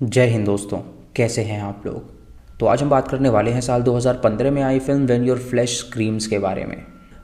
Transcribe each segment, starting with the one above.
जय हिंद दोस्तों। कैसे हैं आप लोग। तो आज हम बात करने वाले हैं साल 2015 में आई film when your flash screams के बारे में।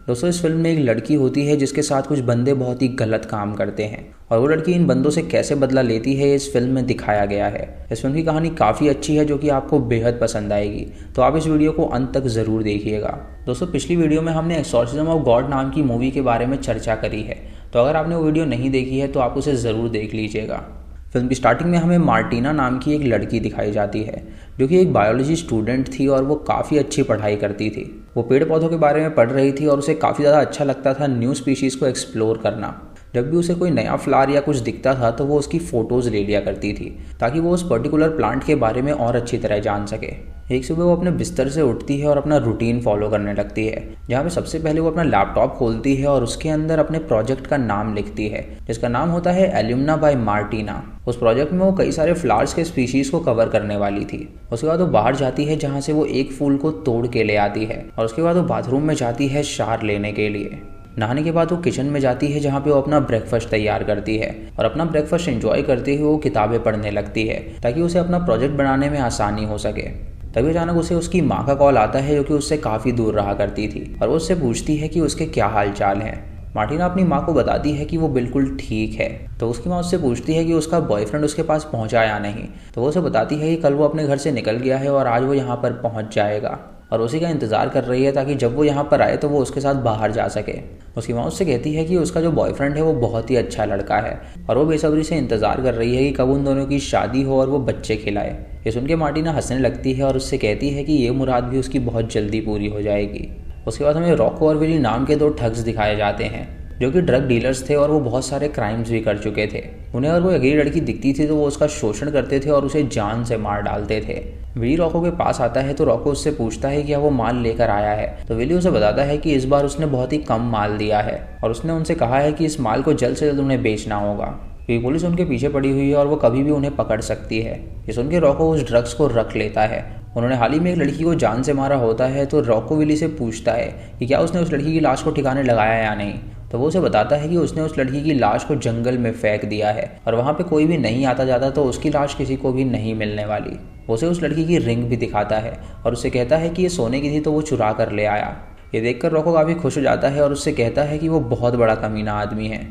दोस्तों, इस फिल्म में एक लड़की होती है जिसके साथ कुछ बंदे बहुत ही गलत काम करते हैं और वो लड़की इन बंदों से कैसे बदला लेती है इस फिल्म में दिखाया गया है। इस फिल्म की कहानी काफ़ी अच्छी है जो कि आपको बेहद पसंद आएगी, तो आप इस वीडियो को अंत तक ज़रूर देखिएगा। दोस्तों, पिछली वीडियो में हमने एक्सॉर्सिज्म ऑफ गॉड नाम की मूवी के बारे में चर्चा करी है, तो अगर आपने वो वीडियो नहीं देखी है तो आप उसे ज़रूर देख लीजिएगा। फिल्म की स्टार्टिंग में हमें मार्टिना नाम की एक लड़की दिखाई जाती है जो कि एक बायोलॉजी स्टूडेंट थी और वो काफ़ी अच्छी पढ़ाई करती थी। वो पेड़ पौधों के बारे में पढ़ रही थी और उसे काफ़ी ज़्यादा अच्छा लगता था न्यू स्पीशीज़ को एक्सप्लोर करना। जब भी उसे कोई नया फ्लावर या कुछ दिखता था तो वो उसकी फ़ोटोज़ ले लिया करती थी ताकि वो उस पर्टिकुलर प्लांट के बारे में और अच्छी तरह जान सके। एक सुबह वो अपने बिस्तर से उठती है और अपना रूटीन फॉलो करने लगती है, जहाँ पे सबसे पहले वो अपना लैपटॉप खोलती है और उसके अंदर अपने प्रोजेक्ट का नाम लिखती है जिसका नाम होता है एल्यूमिना बाय मार्टिना। उस प्रोजेक्ट में वो कई सारे फ्लावर्स के स्पीशीज़ को कवर करने वाली थी। उसके बाद वो बाहर जाती है जहाँ से वो एक फूल को तोड़ के ले आती है और उसके बाद वो बाथरूम में जाती है शावर लेने के लिए। नहाने के बाद वो किचन में जाती है जहाँ पे वो अपना ब्रेकफास्ट तैयार करती है और अपना ब्रेकफास्ट एंजॉय करते हुए वो किताबें पढ़ने लगती है ताकि उसे अपना प्रोजेक्ट बनाने में आसानी हो सके। तभी अचानक उसे उसकी माँ का कॉल आता है जो कि उससे काफ़ी दूर रहा करती थी और वो उससे पूछती है कि उसके क्या हाल चाल हैं। मार्टिना अपनी माँ को बताती है कि वो बिल्कुल ठीक है। तो उसकी माँ उससे पूछती है कि उसका बॉयफ्रेंड उसके पास पहुँचा या नहीं। तो वो उसे बताती है कि कल वो अपने घर से निकल गया है और आज वो यहाँ पर पहुँच जाएगा और उसी का इंतज़ार कर रही है ताकि जब वो यहाँ पर आए तो वो उसके साथ बाहर जा सके। उसकी माँ उससे कहती है कि उसका जो बॉयफ्रेंड है वो बहुत ही अच्छा लड़का है और वो बेसब्री से इंतज़ार कर रही है कि कब उन दोनों की शादी हो और वो बच्चे खिलाए। ये सुन के मार्टिना हंसने लगती है और उससे कहती है कि ये मुराद भी उसकी बहुत जल्दी पूरी हो जाएगी। उसके बाद हमें रॉको और विली नाम के दो ठग्स दिखाए जाते हैं जो कि ड्रग डीलर्स थे और वो बहुत सारे क्राइम्स भी कर चुके थे। उन्हें अगर कोई अगली लड़की दिखती थी तो वो उसका शोषण करते थे और उसे जान से मार डालते थे। विली रॉको के पास आता है तो रॉको उससे पूछता है कि क्या वो माल लेकर आया है। तो विली उसे बताता है कि इस बार उसने बहुत ही कम माल दिया है और उसने उनसे कहा है कि इस माल को जल्द से जल्द उन्हें बेचना होगा क्योंकि पुलिस उनके पीछे पड़ी हुई है और वो कभी भी उन्हें पकड़ सकती है। ये सुन के रॉको उस ड्रग्स को रख लेता है। उन्होंने हाल ही में एक लड़की को जान से मारा होता है तो रॉको विली से पूछता है कि क्या उसने उस लड़की की लाश को ठिकाने लगाया या नहीं। तो वो उसे बताता है कि उसने उस लड़की की लाश को जंगल में फेंक दिया है और वहाँ पे कोई भी नहीं आता जाता तो उसकी लाश किसी को भी नहीं मिलने वाली। उसे उस लड़की की रिंग भी दिखाता है और उससे कहता है कि ये सोने की थी तो वो चुरा कर ले आया। ये देखकर रॉको काफ़ी खुश हो जाता है और उससे कहता है कि वो बहुत बड़ा कमीना आदमी है।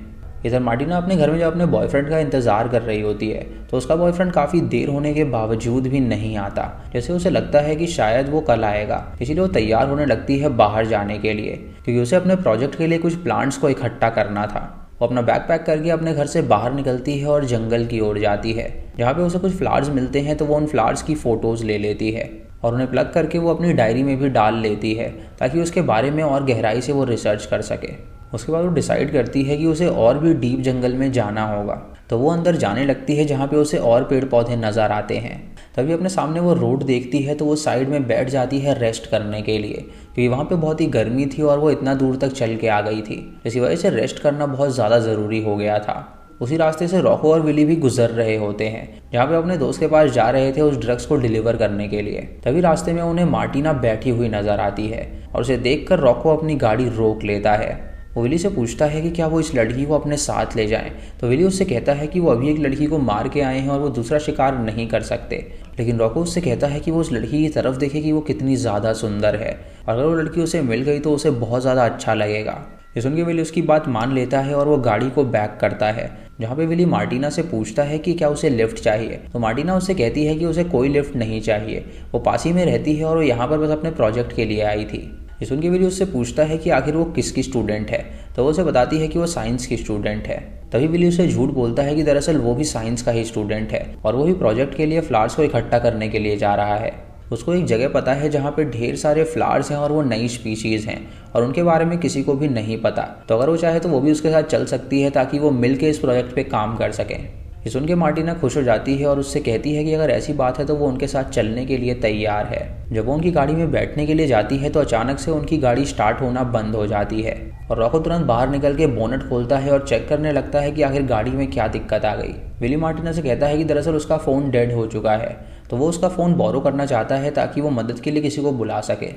इधर मार्टिना अपने घर में जब अपने बॉयफ्रेंड का इंतज़ार कर रही होती है तो उसका बॉयफ्रेंड काफ़ी देर होने के बावजूद भी नहीं आता। जैसे उसे लगता है कि शायद वो कल आएगा, इसीलिए वो तैयार होने लगती है बाहर जाने के लिए क्योंकि उसे अपने प्रोजेक्ट के लिए कुछ प्लांट्स को इकट्ठा करना था। वो अपना बैग पैक करके अपने घर से बाहर निकलती है और जंगल की ओर जाती है जहाँ पे उसे कुछ फ्लावर्स मिलते हैं। तो वो उन फ्लावर्स की फ़ोटोज़ ले लेती है और उन्हें प्लग करके वो अपनी डायरी में भी डाल लेती है ताकि उसके बारे में और गहराई से वो रिसर्च कर सके। उसके बाद वो डिसाइड करती है कि उसे और भी डीप जंगल में जाना होगा, तो वो अंदर जाने लगती है जहाँ पे उसे और पेड़ पौधे नज़र आते हैं। तभी अपने सामने वो रोड देखती है तो वो साइड में बैठ जाती है रेस्ट करने के लिए क्योंकि वहाँ पे बहुत ही गर्मी थी और वो इतना दूर तक चल के आ गई थी। इसी वजह से रेस्ट करना बहुत ज़्यादा ज़रूरी हो गया था। उसी रास्ते से रॉको और विली भी गुजर रहे होते हैं जहाँ पे अपने दोस्त के पास जा रहे थे उस ड्रग्स को डिलीवर करने के लिए। तभी रास्ते में उन्हें मार्टिना बैठी हुई नज़र आती है और उसे देखकर रॉको अपनी गाड़ी रोक लेता है। वो विली से पूछता है कि क्या वो इस लड़की को अपने साथ ले जाएं। तो विली उससे कहता है कि वो अभी एक लड़की को मार के आए हैं और वो दूसरा शिकार नहीं कर सकते। लेकिन रॉको उससे कहता है कि वो उस लड़की की तरफ देखे कि वो कितनी ज़्यादा सुंदर है और अगर वो लड़की उसे मिल गई तो उसे बहुत ज़्यादा अच्छा लगेगा। ये सुन के विली उसकी बात मान लेता है और वो गाड़ी को बैक करता है जहाँ पे विली मार्टिना से पूछता है कि क्या उसे लिफ्ट चाहिए। तो मार्टिना उससे कहती है कि उसे कोई लिफ्ट नहीं चाहिए, वो पास ही में रहती है और वो यहाँ पर बस अपने प्रोजेक्ट के लिए आई थी। ये सुन के विली उससे पूछता है कि आखिर वो किसकी स्टूडेंट है। तो वो उसे बताती है कि वो साइंस की स्टूडेंट है। तभी विली उसे झूठ बोलता है कि दरअसल वो भी साइंस का ही स्टूडेंट है और वो भी प्रोजेक्ट के लिए फ्लावर्स को इकट्ठा करने के लिए जा रहा है। उसको एक जगह पता है जहाँ पे ढेर सारे फ्लावर्स हैं और वो नई स्पीशीज़ हैं और उनके बारे में किसी को भी नहीं पता। तो अगर वो चाहे तो वो भी उसके साथ चल सकती है ताकि वो मिल के इस प्रोजेक्ट पे काम कर सकें। ये सुन के मार्टिना खुश हो जाती है और उससे कहती है कि अगर ऐसी बात है तो वो उनके साथ चलने के लिए तैयार है। जब वो उनकी गाड़ी में बैठने के लिए जाती है तो अचानक से उनकी गाड़ी स्टार्ट होना बंद हो जाती है और रॉको तुरंत बाहर निकल के बोनट खोलता है और चेक करने लगता है कि आखिर गाड़ी में क्या दिक्कत आ गई। विली मार्टिना से कहता है कि दरअसल उसका फ़ोन डेड हो चुका है, तो वो उसका फ़ोन बोरो करना चाहता है ताकि वो मदद के लिए किसी को बुला सके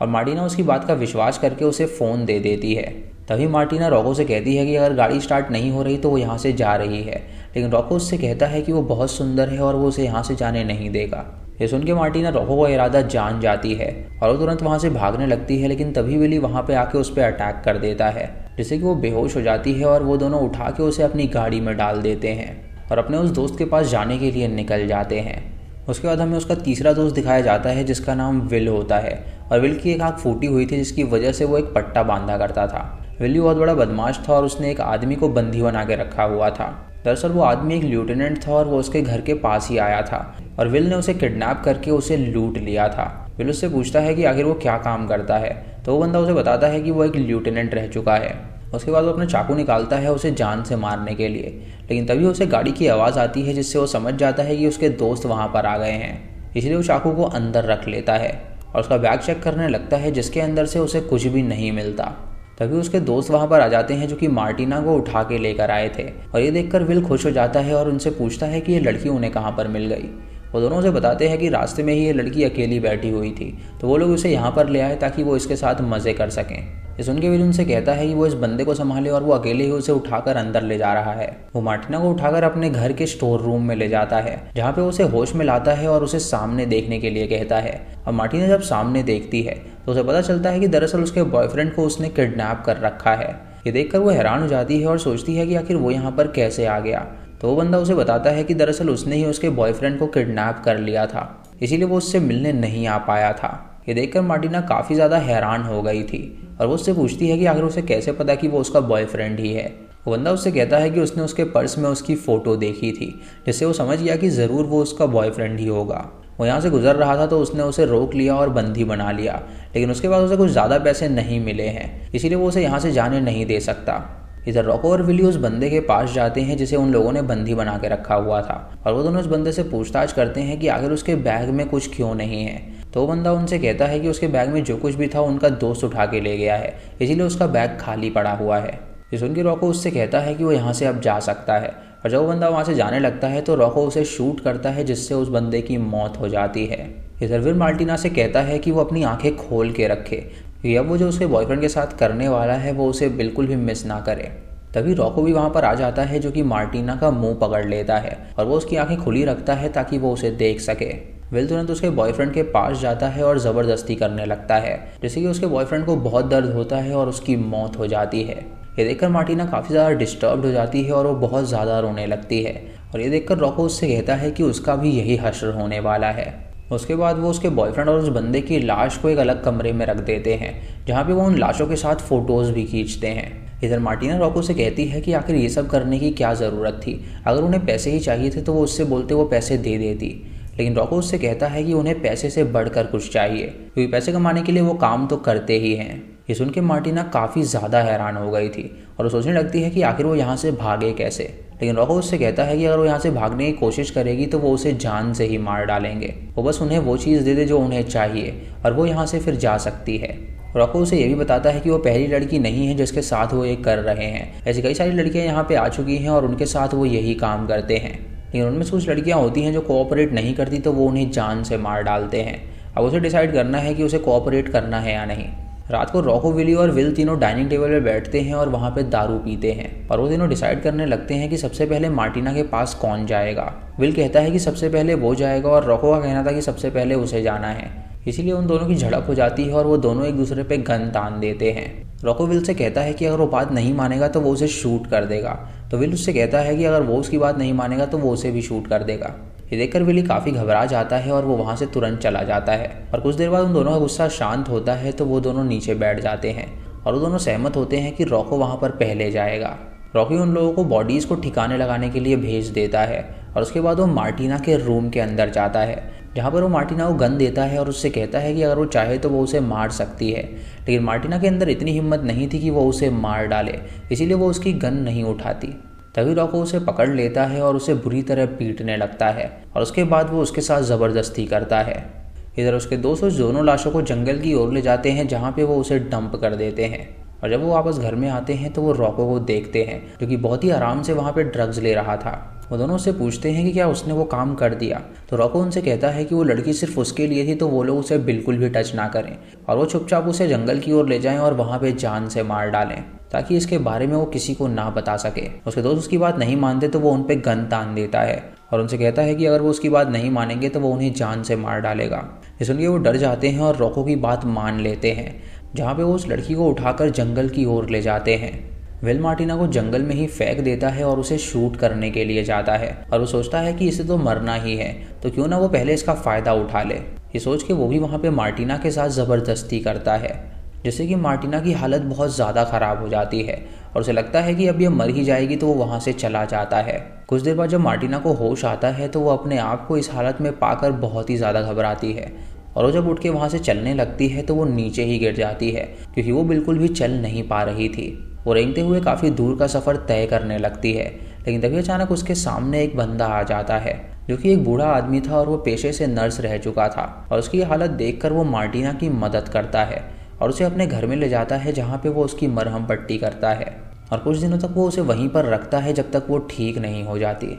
और मार्टिना उसकी बात का विश्वास करके उसे फ़ोन दे देती है। तभी मार्टिना रॉको से कहती है कि अगर गाड़ी स्टार्ट नहीं हो रही तो वो यहाँ से जा रही है, लेकिन रॉको उससे कहता है कि वो बहुत सुंदर है और वो उसे यहाँ से जाने नहीं देगा। ये सुन के मार्टिना रॉको का इरादा जान जाती है और वो तुरंत वहाँ से भागने लगती है, लेकिन तभी विली वहाँ पे आके उस पर अटैक कर देता है, जिससे कि वो बेहोश हो जाती है और वो दोनों उठा के उसे अपनी गाड़ी में डाल देते हैं और अपने उस दोस्त के पास जाने के लिए निकल जाते हैं। उसके बाद हमें उसका तीसरा दोस्त दिखाया जाता है जिसका नाम विल होता है और विल की एक आँख फूटी हुई थी जिसकी वजह से वो एक पट्टा बांधा करता था। विल बहुत बड़ा बदमाश था और उसने एक आदमी को बंदी बना के रखा हुआ था। दरअसल वो आदमी एक लेफ्टिनेंट था और वो उसके घर के पास ही आया था और विल ने उसे किडनैप करके उसे लूट लिया था। विल उससे पूछता है कि आखिर वो क्या काम करता है, तो वो बंदा उसे बताता है कि वो एक लेफ्टिनेंट रह चुका है। उसके बाद वो अपना चाकू निकालता है उसे जान से मारने के लिए, लेकिन तभी उसे गाड़ी की आवाज़ आती है जिससे वो समझ जाता है कि उसके दोस्त वहाँ पर आ गए हैं। इसलिए वो चाकू को अंदर रख लेता है और उसका बैग चेक करने लगता है जिसके अंदर से उसे कुछ भी नहीं मिलता। तभी उसके दोस्त वहाँ पर आ जाते हैं जो कि मार्टिना को उठा के लेकर आए थे और ये देखकर विल खुश हो जाता है और उनसे पूछता है कि ये लड़की उन्हें कहाँ पर मिल गई। वो दोनों उसे बताते हैं कि रास्ते में ही ये लड़की अकेली बैठी हुई थी, तो वो लोग उसे यहाँ पर ले आए ताकि वो इसके साथ मज़े कर सकें। ये सुन के विल उनसे कहता है कि वो इस बंदे को संभाले और वो अकेले ही उसे उठाकर अंदर ले जा रहा है। वो मार्टिना को उठाकर अपने घर के स्टोर रूम में ले जाता है जहाँ पे उसे होश में लाता है और उसे सामने देखने के लिए कहता है। और मार्टिना जब सामने देखती है तो उसे पता चलता है कि दरअसल उसके बॉयफ्रेंड को उसने किडनैप कर रखा है। ये देखकर वो हैरान हो जाती है और सोचती है कि आखिर वो यहाँ पर कैसे आ गया। तो वो बंदा उसे बताता है कि दरअसल उसने ही उसके बॉयफ्रेंड को किडनैप कर लिया था, इसीलिए वो उससे मिलने नहीं आ पाया था। ये देखकर मार्टिना काफ़ी ज़्यादा हैरान हो गई थी और वो उससे पूछती है कि आखिर उसे कैसे पता कि वो उसका बॉयफ्रेंड ही है। वो बंदा उससे कहता है कि उसने उसके पर्स में उसकी फ़ोटो देखी थी, जिससे वो समझ गया कि ज़रूर वो उसका बॉयफ्रेंड ही होगा। वो यहाँ से गुजर रहा था तो उसने उसे रोक लिया और बंदी बना लिया, लेकिन उसके बाद उसे कुछ ज़्यादा पैसे नहीं मिले हैं, इसीलिए वो उसे यहाँ से जाने नहीं दे सकता। इधर रॉको और विली उस बंदे के पास जाते हैं जिसे उन लोगों ने बंदी बना के रखा हुआ था और वो दोनों उस बंदे से पूछताछ करते हैं कि आखिर उसके बैग में कुछ क्यों नहीं है। तो वो बंदा उनसे कहता है कि उसके बैग में जो कुछ भी था उनका दोस्त उठा के ले गया है, इसीलिए उसका बैग खाली पड़ा हुआ है। ये सुन के रॉको उससे कहता है कि वो यहाँ से अब जा सकता है और जब वो बंदा वहाँ से जाने लगता है तो रॉको उसे शूट करता है जिससे उस बंदे की मौत हो जाती है। इधर विल मार्टिना से कहता है कि वो अपनी आंखें खोल के रखे कि अब वो जो उसके बॉयफ्रेंड के साथ करने वाला है वो उसे बिल्कुल भी मिस ना करे। तभी रॉको भी वहाँ पर आ जाता है जो कि मार्टिना का मुंह पकड़ लेता है और वो उसकी आंखें खुली रखता है ताकि वो उसे देख सके। विल तुरंत उसके बॉयफ्रेंड के पास जाता है और ज़बरदस्ती करने लगता है, जैसे कि उसके बॉयफ्रेंड को बहुत दर्द होता है और उसकी मौत हो जाती है। ये देखकर मार्टिना काफ़ी ज़्यादा डिस्टर्ब्ड हो जाती है और वो बहुत ज़्यादा रोने लगती है और ये देखकर रॉको उससे कहता है कि उसका भी यही हश्र होने वाला है। उसके बाद वो उसके बॉयफ्रेंड और उस बंदे की लाश को एक अलग कमरे में रख देते हैं जहाँ पे वो उन लाशों के साथ फ़ोटोज़ भी खींचते हैं। इधर मार्टिना रॉको से कहती है कि आखिर ये सब करने की क्या ज़रूरत थी, अगर उन्हें पैसे ही चाहिए थे तो वो उससे बोलते वो पैसे दे देती। लेकिन रॉको उससे कहता है कि उन्हें पैसे से बढ़कर कुछ चाहिए, क्योंकि पैसे कमाने के लिए वो काम तो करते ही हैं। ये सुन के मार्टिना काफ़ी ज़्यादा हैरान हो गई थी और वो सोचने लगती है कि आखिर वो यहाँ से भागे कैसे। लेकिन रॉको उससे कहता है कि अगर वो यहाँ से भागने की कोशिश करेगी तो वो उसे जान से ही मार डालेंगे, वो बस उन्हें वो चीज़ दे दे जो उन्हें चाहिए और वो यहाँ से फिर जा सकती है। रॉको उसे ये भी बताता है कि वो पहली लड़की नहीं है जिसके साथ वो ये कर रहे हैं, ऐसी कई सारी लड़कियाँ यहाँ पे आ चुकी हैं और उनके साथ वो यही काम करते हैं, लेकिन उनमें से कुछ लड़कियाँ होती हैं जो कोऑपरेट नहीं करती तो वो उन्हें जान से मार डालते हैं। अब उसे डिसाइड करना है कि उसे कोऑपरेट करना है या नहीं। रात को रॉको, विली और विल तीनों डाइनिंग टेबल पर बैठते हैं और वहाँ पे दारू पीते हैं और वो तीनों डिसाइड करने लगते हैं कि सबसे पहले मार्टिना के पास कौन जाएगा। विल कहता है कि सबसे पहले वो जाएगा और रॉको का कहना था कि सबसे पहले उसे जाना है, इसीलिए उन दोनों की झड़प हो जाती है और वो दोनों एक दूसरे पे गन तान देते हैं। रॉको विल से कहता है कि अगर वो बात नहीं मानेगा तो वो उसे शूट कर देगा, तो विल उससे कहता है कि अगर वो उसकी बात नहीं मानेगा तो वो उसे भी शूट कर देगा। ये देखकर विली काफ़ी घबरा जाता है और वो वहाँ से तुरंत चला जाता है और कुछ देर बाद उन दोनों का गुस्सा शांत होता है तो वो दोनों नीचे बैठ जाते हैं और वो दोनों सहमत होते हैं कि रॉको वहाँ पर पहले जाएगा। रॉकी उन लोगों को बॉडीज़ को ठिकाने लगाने के लिए भेज देता है और उसके बाद वो मार्टिना के रूम के अंदर जाता है जहाँ पर वो मार्टिना को गन देता है और उससे कहता है कि अगर वो चाहे तो वो उसे मार सकती है, लेकिन मार्टिना के अंदर इतनी हिम्मत नहीं थी कि वो उसे मार डाले, इसीलिए वो उसकी गन नहीं उठाती। तभी रॉको उसे पकड़ लेता है और उसे बुरी तरह पीटने लगता है और उसके बाद वो उसके साथ ज़बरदस्ती करता है। इधर उसके दोस्त उस दोनों लाशों को जंगल की ओर ले जाते हैं जहाँ पे वो उसे डंप कर देते हैं और जब वो वापस घर में आते हैं तो वो रॉको को देखते हैं जो कि बहुत ही आराम से वहाँ पे ड्रग्स ले रहा था। वो दोनों उससे पूछते हैं कि क्या उसने वो काम कर दिया, तो रॉको उनसे कहता है कि वो लड़की सिर्फ उसके लिए थी तो वो लोग उसे बिल्कुल भी टच ना करें और वो चुपचाप उसे जंगल की ओर ले जाएं और वहाँ पे जान से मार डालें। ताकि इसके बारे में वो किसी को ना बता सके। उसके दोस्त उसकी बात नहीं मानते तो वो उन पे गन तान देता है और उनसे कहता है कि अगर वो उसकी बात नहीं मानेंगे तो वो उन्हें जान से मार डालेगा। ये सुनकर वो डर जाते हैं और रॉको की बात मान लेते हैं, जहाँ पे वो उस लड़की को उठाकर जंगल की ओर ले जाते हैं। विल मार्टिना को जंगल में ही फेंक देता है और उसे शूट करने के लिए जाता है और वो सोचता है कि इसे तो मरना ही है, तो क्यों ना वो पहले इसका फ़ायदा उठा ले। ये सोच के वो भी वहाँ पे मार्टिना के साथ ज़बरदस्ती करता है, जिससे कि मार्टिना की हालत बहुत ज़्यादा ख़राब हो जाती है और उसे लगता है कि अब ये मर ही जाएगी, तो वो वहाँ से चला जाता है। कुछ देर बाद जब मार्टिना को होश आता है तो वो अपने आप को इस हालत में पाकर बहुत ही ज़्यादा घबराती है और वो जब उठ के वहाँ से चलने लगती है तो वो नीचे ही गिर जाती है, क्योंकि वो बिल्कुल भी चल नहीं पा रही थी। वो रेंगते हुए काफ़ी दूर का सफ़र तय करने लगती है, लेकिन तभी अचानक उसके सामने एक बंदा आ जाता है जो कि एक बूढ़ा आदमी था और वो पेशे से नर्स रह चुका था। और उसकी हालत देखकर वो मार्टिना की मदद करता है और उसे अपने घर में ले जाता है, जहाँ पे वो उसकी मरहम पट्टी करता है और कुछ दिनों तक वो उसे वहीं पर रखता है जब तक वो ठीक नहीं हो जाती।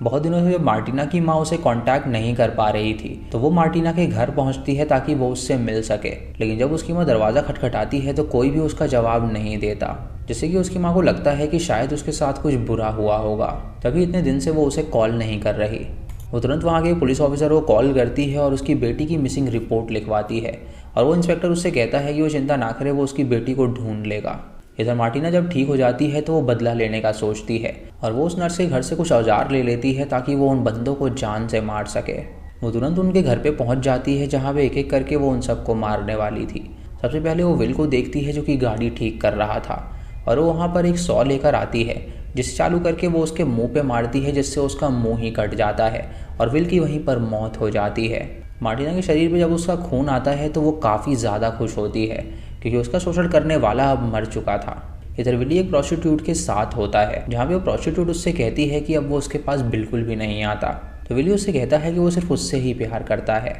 बहुत दिनों से जब मार्टिना की माँ उसे कांटेक्ट नहीं कर पा रही थी तो वो मार्टिना के घर पहुंचती है ताकि वो उससे मिल सके, लेकिन जब उसकी माँ दरवाज़ा खटखटाती है तो कोई भी उसका जवाब नहीं देता, जिससे कि उसकी माँ को लगता है कि शायद उसके साथ कुछ बुरा हुआ होगा, तभी इतने दिन से वो उसे कॉल नहीं कर रही। वो तुरंत वहाँ के पुलिस ऑफिसर को कॉल करती है और उसकी बेटी की मिसिंग रिपोर्ट लिखवाती है और वो इंस्पेक्टर उससे कहता है कि वो चिंता ना करे, वो उसकी बेटी को ढूंढ लेगा। इधर मार्टिना जब ठीक हो जाती है तो वो बदला लेने का सोचती है और वो उस नर्स के घर से कुछ औजार ले लेती है ताकि वो उन बंदों को जान से मार सके। वो तुरंत उनके घर पे पहुंच जाती है, जहां पे एक एक करके वो उन सबको मारने वाली थी। सबसे पहले वो विल को देखती है जो कि गाड़ी ठीक कर रहा था और वो वहाँ पर एक सॉ लेकर आती है, जिसे चालू करके वो उसके मुँह पे मारती है, जिससे उसका मुँह ही कट जाता है और विल की वहीं पर मौत हो जाती है। मार्टिना के शरीर पे जब उसका खून आता है तो वो काफ़ी ज़्यादा खुश होती है, क्योंकि उसका शोषण करने वाला अब मर चुका था। इधर विली एक प्रोस्टिट्यूट के साथ होता है, जहाँ पे वो प्रोस्टिट्यूट उससे कहती है कि अब वो उसके पास बिल्कुल भी नहीं आता, तो विली उससे कहता है कि वो सिर्फ उससे ही प्यार करता है।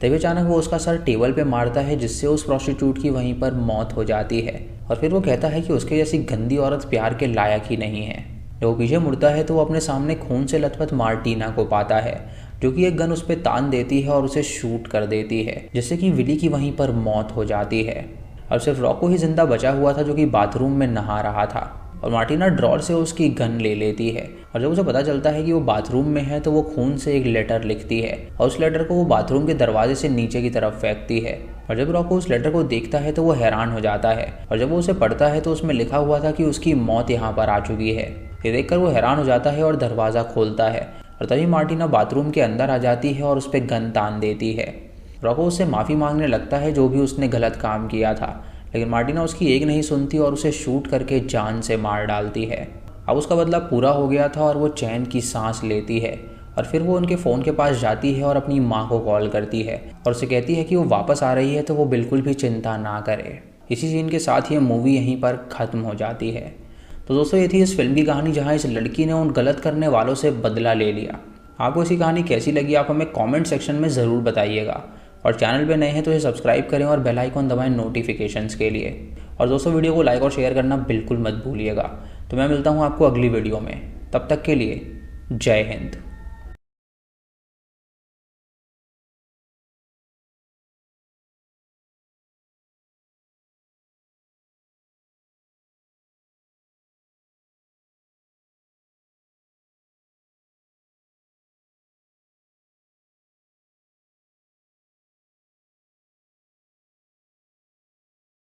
तभी अचानक वो उसका सर टेबल पे मारता है, जिससे उस प्रोस्टिट्यूट की वहीं पर मौत हो जाती है और फिर वो कहता है कि उसके जैसी गंदी औरत प्यार के लायक ही नहीं है। जब वो पीछे मुड़ता है तो वो अपने सामने खून से लथपथ मार्टिना को पाता है, जो कि एक गन उस पर तान देती है और उसे शूट कर देती है, जिससे कि विली की वहीं पर मौत हो जाती है। और सिर्फ रॉको ही जिंदा बचा हुआ था, जो कि बाथरूम में नहा रहा था और मार्टिना ड्रॉर से उसकी गन ले लेती है और जब उसे पता चलता है कि वो बाथरूम में है तो वो खून से एक लेटर लिखती है और उस लेटर को वो बाथरूम के दरवाजे से नीचे की तरफ फेंकती है। और जब रॉको उस लेटर को देखता है तो वो हैरान हो जाता है और जब वो उसे पढ़ता है तो उसमें लिखा हुआ था कि उसकी मौत यहाँ पर आ चुकी है। ये देखकर वो हैरान हो जाता है और दरवाज़ा खोलता है और तभी मार्टिना बाथरूम के अंदर आ जाती है और उस पर गन तान देती है। रॉको उससे माफ़ी मांगने लगता है जो भी उसने गलत काम किया था, लेकिन मार्टिना उसकी एक नहीं सुनती और उसे शूट करके जान से मार डालती है। अब उसका बदला पूरा हो गया था और वो चैन की सांस लेती है और फिर वो उनके फ़ोन के पास जाती है और अपनी माँ को कॉल करती है और उसे कहती है कि वो वापस आ रही है, तो वो बिल्कुल भी चिंता ना करे। इसी सीन के साथ ये मूवी यहीं पर ख़त्म हो जाती है। तो दोस्तों, ये थी इस फिल्म की कहानी, जहाँ इस लड़की ने उन गलत करने वालों से बदला ले लिया। आपको इसी कहानी कैसी लगी आप हमें कमेंट सेक्शन में ज़रूर बताइएगा और चैनल पे नए हैं तो इसे सब्सक्राइब करें और बेल आइकन दबाएं नोटिफिकेशंस के लिए। और दोस्तों, वीडियो को लाइक और शेयर करना बिल्कुल मत भूलिएगा। तो मैं मिलता हूँ आपको अगली वीडियो में, तब तक के लिए जय हिंद।